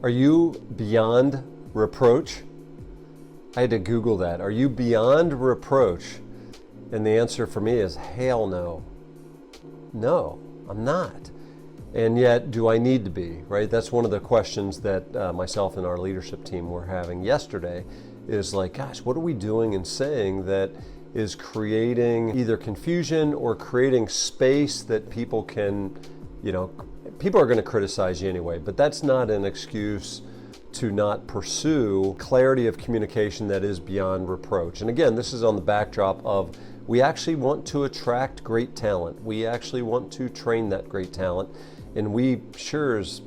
Are you beyond reproach? I had to Google that. Are you beyond reproach? And the answer for me is hell no. No, I'm not. And yet, do I need to be, right? That's one of the questions that myself and our leadership team were having yesterday is like, gosh, what are we doing and saying that is creating either confusion or creating space that people can, people are going to criticize you anyway, but that's not an excuse to not pursue clarity of communication that is beyond reproach. And again, this is on the backdrop of we actually want to attract great talent. We actually want to train that great talent. And we sure as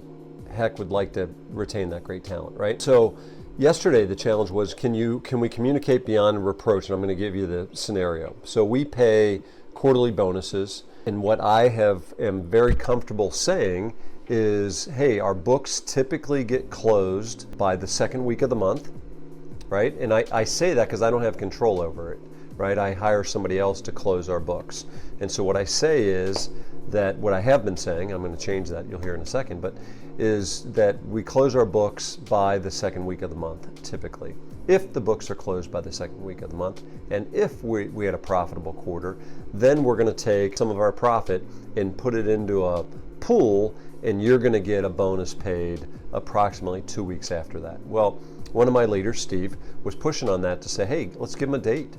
heck would like to retain that great talent, right? So yesterday the challenge was, can we communicate beyond reproach? And I'm going to give you the scenario. So we pay quarterly bonuses, and what I am very comfortable saying is, hey, our books typically get closed by the second week of the month, right? And I say that because I don't have control over it, right? I hire somebody else to close our books. And so what I say is that what I have been saying, I'm going to change that, you'll hear in a second, but is that we close our books by the second week of the month, typically. If the books are closed by the second week of the month, and if we had a profitable quarter, then we're going to take some of our profit and put it into a pool, and you're going to get a bonus paid approximately 2 weeks after that. Well, one of my leaders, Steve, was pushing on that to say, hey, let's give him a date.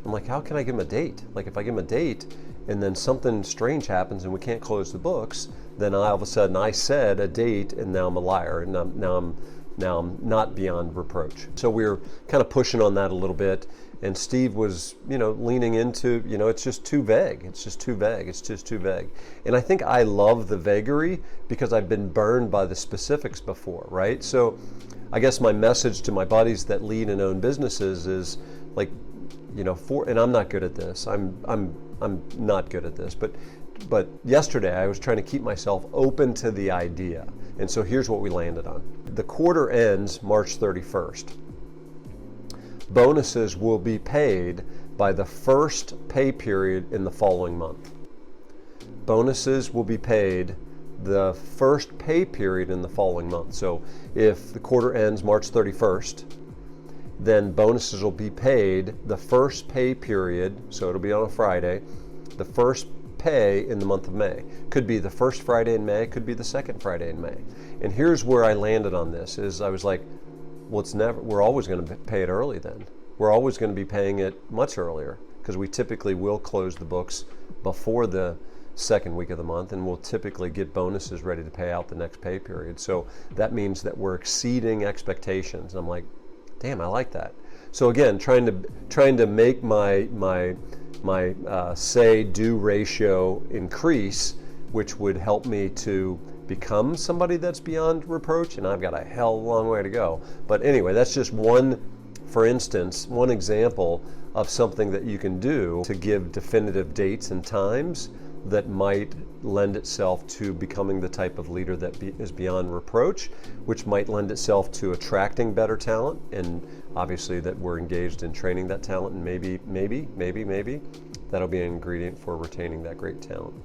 I'm like, how can I give him a date? Like, if I give him a date and then something strange happens and we can't close the books, then all of a sudden I said a date and now I'm a liar, and now I'm not beyond reproach. So we were kind of pushing on that a little bit, and Steve was, leaning into, it's just too vague. It's just too vague. It's just too vague. And I think I love the vagary because I've been burned by the specifics before, right? So I guess my message to my buddies that lead and own businesses is like, and I'm not good at this. I'm not good at this, but yesterday I was trying to keep myself open to the idea. And so here's what we landed on. The quarter ends March 31st. Bonuses will be paid by the first pay period in the following month. Bonuses will be paid the first pay period in the following month. So if the quarter ends March 31st, then bonuses will be paid the first pay period, so it'll be on a Friday, the first pay in the month of May. Could be the first Friday in May, could be the second Friday in May. And here's where I landed on this, is I was like, well, we're always going to pay it early then. We're always going to be paying it much earlier because we typically will close the books before the second week of the month, and we'll typically get bonuses ready to pay out the next pay period. So that means that we're exceeding expectations. I'm like, damn, I like that. So again, trying to make my say-do ratio increase, which would help me to become somebody that's beyond reproach, and I've got a hell of a long way to go. But anyway, that's just one example of something that you can do to give definitive dates and times that might lend itself to becoming the type of leader that is beyond reproach, which might lend itself to attracting better talent, and obviously that we're engaged in training that talent, and maybe that'll be an ingredient for retaining that great talent.